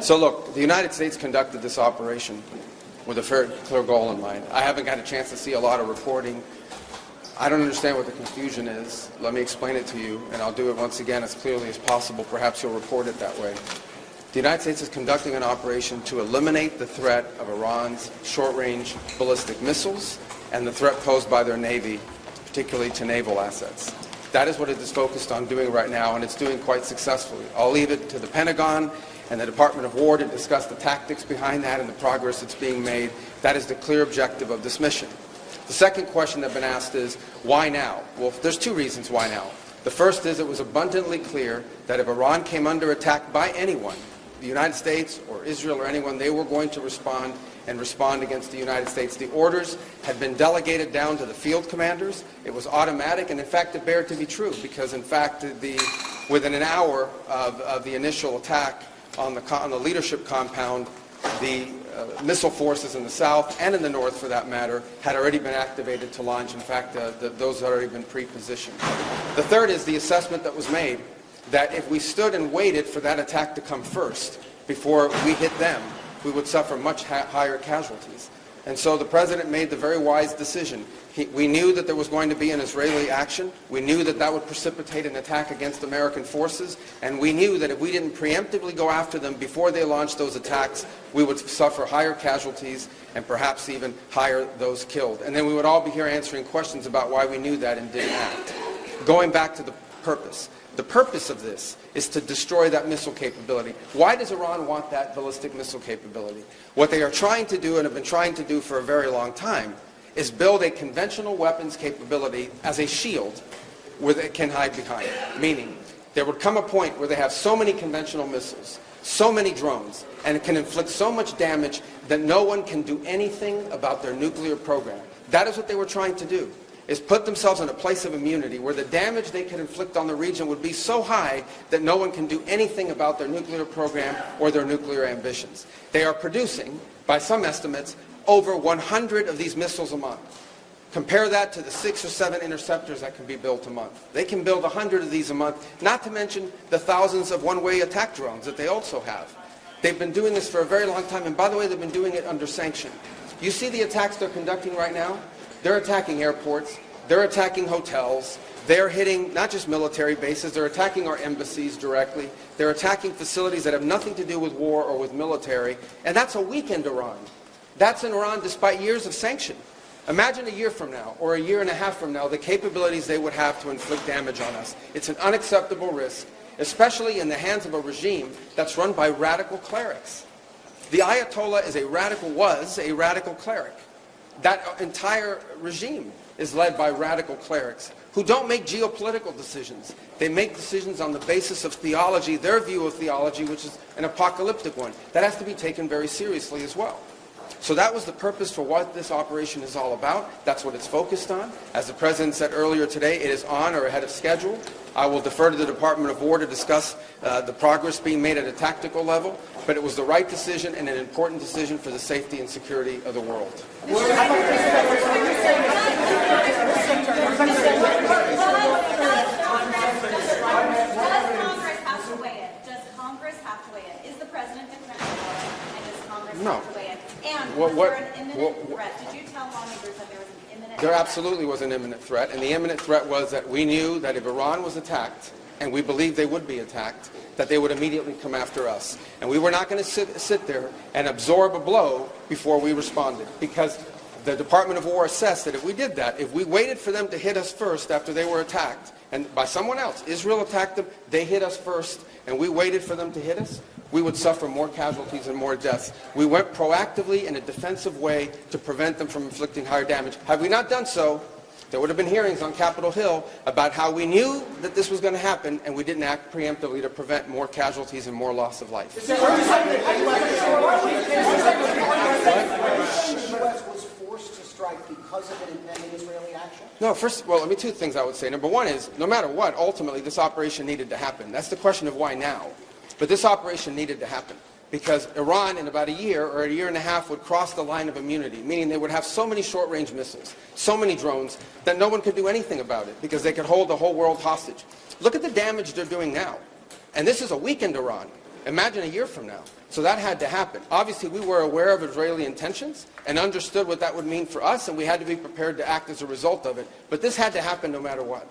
So look, the United States conducted this operation with a very clear goal in mind. I haven't got a chance to see a lot of reporting. I don't understand what the confusion is. Let me explain it to you, and I'll do it once again as clearly as possible. Perhaps you'll report it that way. The United States is conducting an operation to eliminate the threat of Iran's short-range ballistic missiles and the threat posed by their Navy, particularly to naval assets. That is what it is focused on doing right now, and it's doing quite successfully. I'll leave it to the Pentagon and the Department of War to discuss the tactics behind that and the progress that's being made. That is the clear objective of this mission. The second question that's been asked is, why now? Well, there's two reasons why now. The first is it was abundantly clear that if Iran came under attack by anyone, the United States or Israel or anyone, they were going to respond and respond against the United States. The orders had been delegated down to the field commanders. It was automatic, and in fact it bared to be true, because in fact within an hour of the initial attack on the leadership compound, the missile forces in the south and in the north, for that matter, had already been activated to launch. In fact, those had already been pre-positioned. The third is the assessment that was made that if we stood and waited for that attack to come first before we hit them, we would suffer much higher casualties. And so the president made the very wise decision. We knew that there was going to be an Israeli action. We knew that that would precipitate an attack against American forces. And we knew that if we didn't preemptively go after them before they launched those attacks, we would suffer higher casualties and perhaps even higher those killed. And then we would all be here answering questions about why we knew that and didn't act. Going back to the purpose. The purpose of this is to destroy that missile capability. Why does Iran want that ballistic missile capability? What they are trying to do, and have been trying to do for a very long time, is build a conventional weapons capability as a shield where they can hide behind. Meaning, there would come a point where they have so many conventional missiles, so many drones, and it can inflict so much damage that no one can do anything about their nuclear program. That is what they were trying to do, is put themselves in a place of immunity where the damage they could inflict on the region would be so high that no one can do anything about their nuclear program or their nuclear ambitions. They are producing, by some estimates, over 100 of these missiles a month. Compare that to the 6 or 7 interceptors that can be built a month. They can build 100 of these a month, not to mention the thousands of one-way attack drones that they also have. They've been doing this for a very long time, and by the way, they've been doing it under sanction. You see the attacks they're conducting right now? They're attacking airports, they're attacking hotels, they're hitting not just military bases, they're attacking our embassies directly, they're attacking facilities that have nothing to do with war or with military, and that's a weakened Iran. That's in Iran despite years of sanction. Imagine a year from now, or a year and a half from now, the capabilities they would have to inflict damage on us. It's an unacceptable risk, especially in the hands of a regime that's run by radical clerics. The Ayatollah was a radical cleric. That entire regime is led by radical clerics who don't make geopolitical decisions. They make decisions on the basis of theology, their view of theology, which is an apocalyptic one. That has to be taken very seriously as well. So that was the purpose for what this operation is all about. That's what it's focused on. As the President said earlier today, it is on or ahead of schedule. I will defer to the Department of War to discuss the progress being made at a tactical level, but it was the right decision and an important decision for the safety and security of the world. Does Congress have to weigh in? Is the President declaring war, and does Congress have to weigh in? And was there an imminent threat? Did you tell lawmakers that there was an imminent threat? There absolutely was an imminent threat, and the imminent threat was that we knew that if Iran was attacked, and we believed they would be attacked, that they would immediately come after us. And we were not going to sit there and absorb a blow before we responded, because the Department of War assessed that if we did that, if we waited for them to hit us first after they were attacked, and by someone else, Israel attacked them, they hit us first, and we waited for them to hit us, we would suffer more casualties and more deaths. We went proactively in a defensive way to prevent them from inflicting higher damage. Had we not done so, there would have been hearings on Capitol Hill about how we knew that this was going to happen and we didn't act preemptively to prevent more casualties and more loss of life. The U.S. was forced to strike because of an impending Israeli action? No, let me two things I would say. Number one is, no matter what, ultimately this operation needed to happen. That's the question of why now. But this operation needed to happen because Iran in about a year or a year and a half would cross the line of immunity, meaning they would have so many short-range missiles, so many drones, that no one could do anything about it because they could hold the whole world hostage. Look at the damage they're doing now. And this is a weakened Iran. Imagine a year from now. So that had to happen. Obviously, we were aware of Israeli intentions and understood what that would mean for us, and we had to be prepared to act as a result of it. But this had to happen no matter what.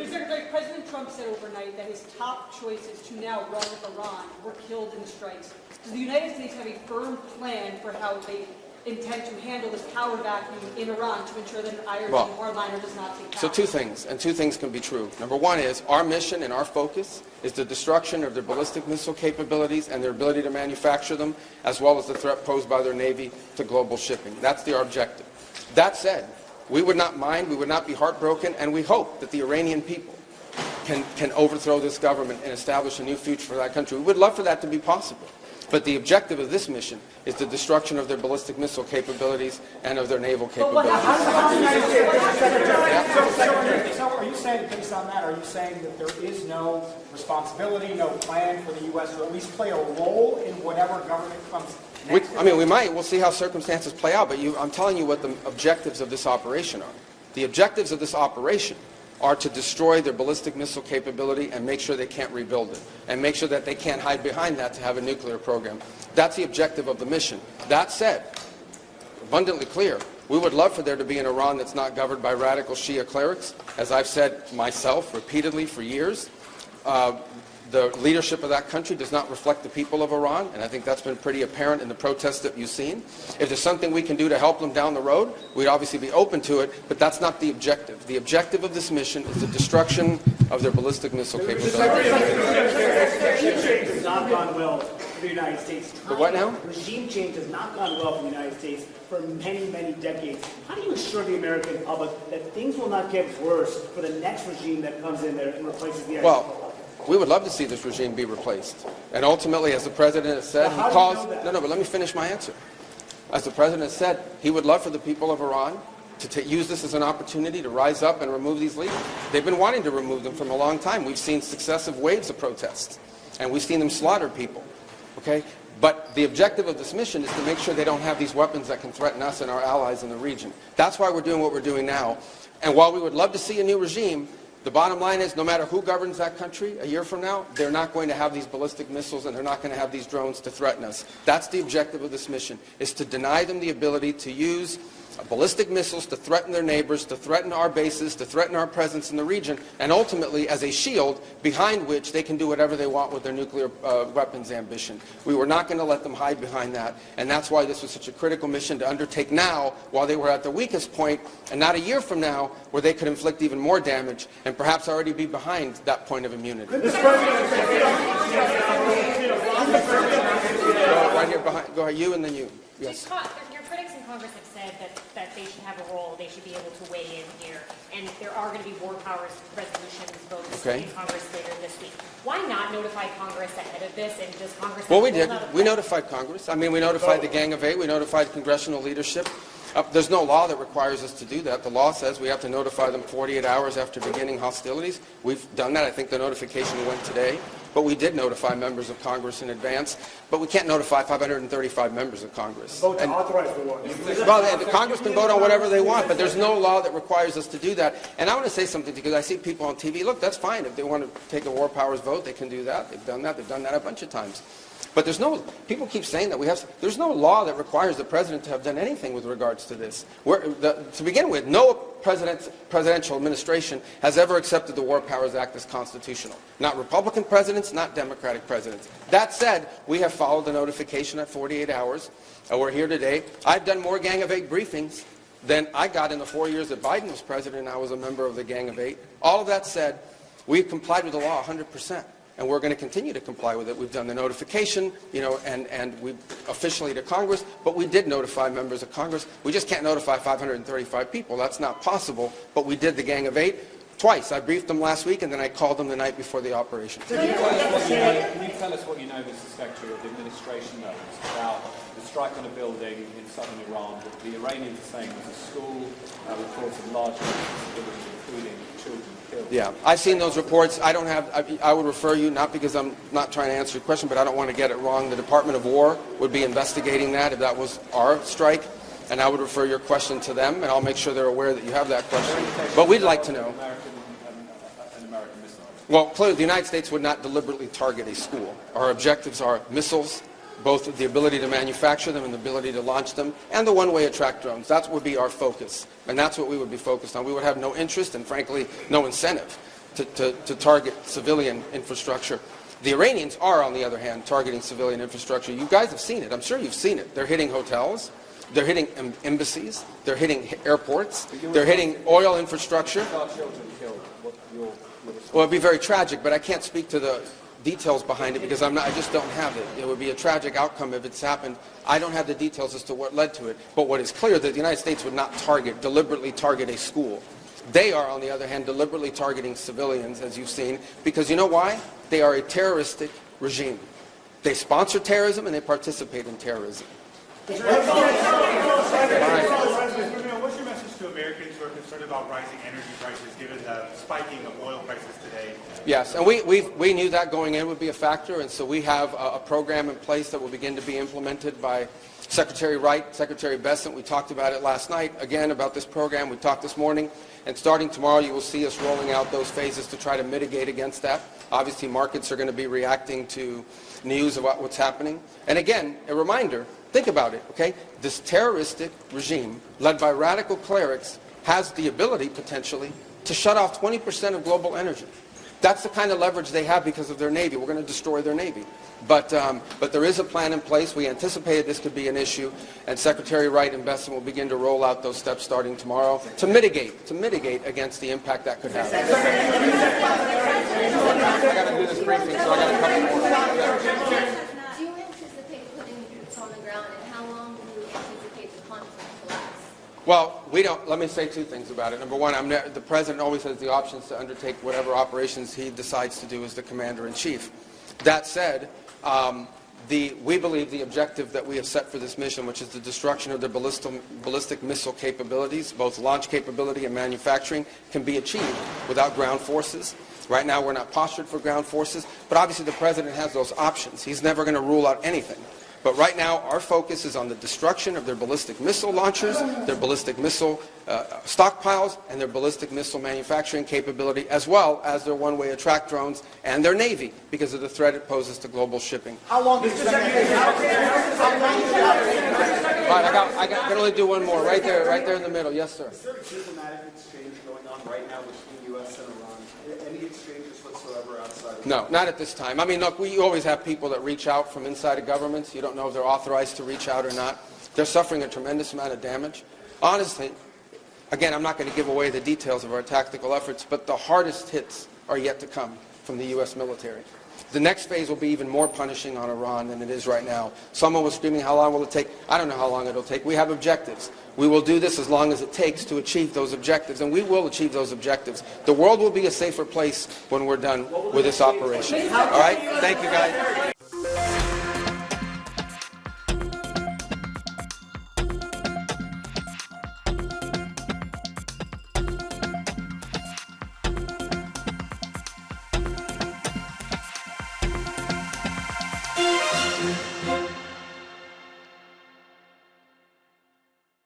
Secretary, President Trump said overnight that his top choices to now run with Iran were killed in strikes. Does the United States have a firm plan for how they intend to handle this power vacuum in Iran to ensure that an Iranian hardliner does not take power? So two things, and two things can be true. Number one is our mission and our focus is the destruction of their ballistic missile capabilities and their ability to manufacture them, as well as the threat posed by their Navy to global shipping. That's our objective. That said, we would not mind, we would not be heartbroken, and we hope that the Iranian people can overthrow this government and establish a new future for that country. We would love for that to be possible. But the objective of this mission is the destruction of their ballistic missile capabilities and of their naval capabilities. So are you saying, based on that, are you saying that there is no responsibility, no plan for the U.S. to at least play a role in whatever government comes next? We might. We'll see how circumstances play out. But I'm telling you what the objectives of this operation are. The objectives of this operation are to destroy their ballistic missile capability and make sure they can't rebuild it, and make sure that they can't hide behind that to have a nuclear program. That's the objective of the mission. That said, abundantly clear, we would love for there to be an Iran that's not governed by radical Shia clerics. As I've said myself repeatedly for years, the leadership of that country does not reflect the people of Iran, and I think that's been pretty apparent in the protests that you've seen. If there's something we can do to help them down the road, we'd obviously be open to it, but that's not the objective. The objective of this mission is the destruction of their ballistic missile capability. Regime change has not gone well for the United States. The what now? Regime change has not gone well for the United States for many, many decades. How do you assure the American public that things will not get worse for the next regime that comes in there and replaces the Iraqi public? We would love to see this regime be replaced. And ultimately, as the President has said, he calls... No, but let me finish my answer. As the President has said, he would love for the people of Iran to use this as an opportunity to rise up and remove these leaders. They've been wanting to remove them from a long time. We've seen successive waves of protests, and we've seen them slaughter people. Okay? But the objective of this mission is to make sure they don't have these weapons that can threaten us and our allies in the region. That's why we're doing what we're doing now. And while we would love to see a new regime, the bottom line is no matter who governs that country a year from now, they're not going to have these ballistic missiles and they're not going to have these drones to threaten us. That's the objective of this mission, is to deny them the ability to use ballistic missiles to threaten their neighbors, to threaten our bases, to threaten our presence in the region, and ultimately as a shield behind which they can do whatever they want with their nuclear weapons ambition. We were not going to let them hide behind that, and that's why this was such a critical mission to undertake now while they were at their weakest point, and not a year from now where they could inflict even more damage and perhaps already be behind that point of immunity. Right here behind. Go ahead, you and then you. Yes. Your critics in Congress have said that they should have a role, they should be able to weigh in here, and there are going to be war powers resolutions votes in Congress later this week. Why not notify Congress ahead of this, and does Congress... Well, we did. We notified Congress. I mean, we notified the Gang of Eight. We notified congressional leadership. There's no law that requires us to do that. The law says we have to notify them 48 hours after beginning hostilities. We've done that. I think the notification went today. But we did notify members of Congress in advance. But we can't notify 535 members of Congress. Vote to authorize the law. Well, the Congress can vote on whatever they want, but there's no law that requires us to do that. And I want to say something, because I see people on TV, look, that's fine. If they want to take a war powers vote, they can do that. They've done that. They've done that a bunch of times. But people keep saying that there's no law that requires the president to have done anything with regards to this. To begin with, no presidential administration has ever accepted the War Powers Act as constitutional. Not Republican presidents, not Democratic presidents. That said, we have followed the notification at 48 hours. We're here today. I've done more Gang of Eight briefings than I got in the 4 years that Biden was president and I was a member of the Gang of Eight. All of that said, we've complied with the law 100%. And we're going to continue to comply with it. We've done the notification, and we officially to Congress, but we did notify members of Congress. We just can't notify 535 people. That's not possible, but we did the Gang of Eight twice. I briefed them last week, and then I called them the night before the operation. Can you tell us what you know, Mr. Secretary, of the administration knows about the strike on a building in southern Iran that the Iranians are saying was a school, reports of large numbers of civilians, including children killed? Yeah, I've seen those reports. I would refer you, not because I'm not trying to answer your question, but I don't want to get it wrong. The Department of War would be investigating that if that was our strike, and I would refer your question to them, and I'll make sure they're aware that you have that question. But we'd like to know. An American missile. Well, clearly, the United States would not deliberately target a school. Our objectives are missiles, both the ability to manufacture them and the ability to launch them, and the one-way attract drones. That would be our focus, and that's what we would be focused on. We would have no interest and, frankly, no incentive to target civilian infrastructure. The Iranians are, on the other hand, targeting civilian infrastructure. You guys have seen it. I'm sure you've seen it. They're hitting hotels. They're hitting embassies. They're hitting airports. They're hitting oil infrastructure. Well, it'd be very tragic, but I can't speak to the details behind it because I just don't have it. It would be a tragic outcome if it's happened. I don't have the details as to what led to it. But what is clear is that the United States would not deliberately target a school. They are, on the other hand, deliberately targeting civilians, as you've seen, because you know why? They are a terroristic regime. They sponsor terrorism and they participate in terrorism. What's your message to Americans who are concerned about rising energy prices given the spiking of oil prices today? Yes, and we knew that going in would be a factor, and so we have a program in place that will begin to be implemented by Secretary Wright, Secretary Bessent. We talked about it last night, again, about this program. We talked this morning, and starting tomorrow you will see us rolling out those phases to try to mitigate against that. Obviously, markets are going to be reacting to news about what's happening. And again, a reminder, think about it, okay? This terroristic regime, led by radical clerics, has the ability, potentially, to shut off 20% of global energy. That's the kind of leverage they have because of their Navy. We're going to destroy their Navy. But there is a plan in place. We anticipated this could be an issue, and Secretary Wright and Bessent will begin to roll out those steps starting tomorrow to mitigate against the impact that could have. I got to do this briefing, so I got a couple more. Do you anticipate putting boots on the ground, and how long do you anticipate the conflict to last? Well, we don't. Let me say two things about it. Number one, the president always has the options to undertake whatever operations he decides to do as the commander-in-chief. That said, we believe the objective that we have set for this mission, which is the destruction of their ballistic missile capabilities, both launch capability and manufacturing, can be achieved without ground forces. Right now, we're not postured for ground forces, but obviously the president has those options. He's never going to rule out anything. But right now, our focus is on the destruction of their ballistic missile launchers, their ballistic missile stockpiles, and their ballistic missile manufacturing capability, as well as their one-way attract drones and their Navy, because of the threat it poses to global shipping. How long is I can only do one more. Right there in the middle. Yes, sir. Is there a diplomatic exchange going on right now between the U.S. and Iran? Any exchanges whatsoever outside of No, not at this time. I mean, look, we always have people that reach out from inside of governments. You don't know if they're authorized to reach out or not. They're suffering a tremendous amount of damage. Honestly, again, I'm not going to give away the details of our tactical efforts, but the hardest hits are yet to come from the U.S. military. The next phase will be even more punishing on Iran than it is right now. Someone was screaming, how long will it take? I don't know how long it'll take. We have objectives. We will do this as long as it takes to achieve those objectives, and we will achieve those objectives. The world will be a safer place when we're done with this operation. All right? Thank you, guys.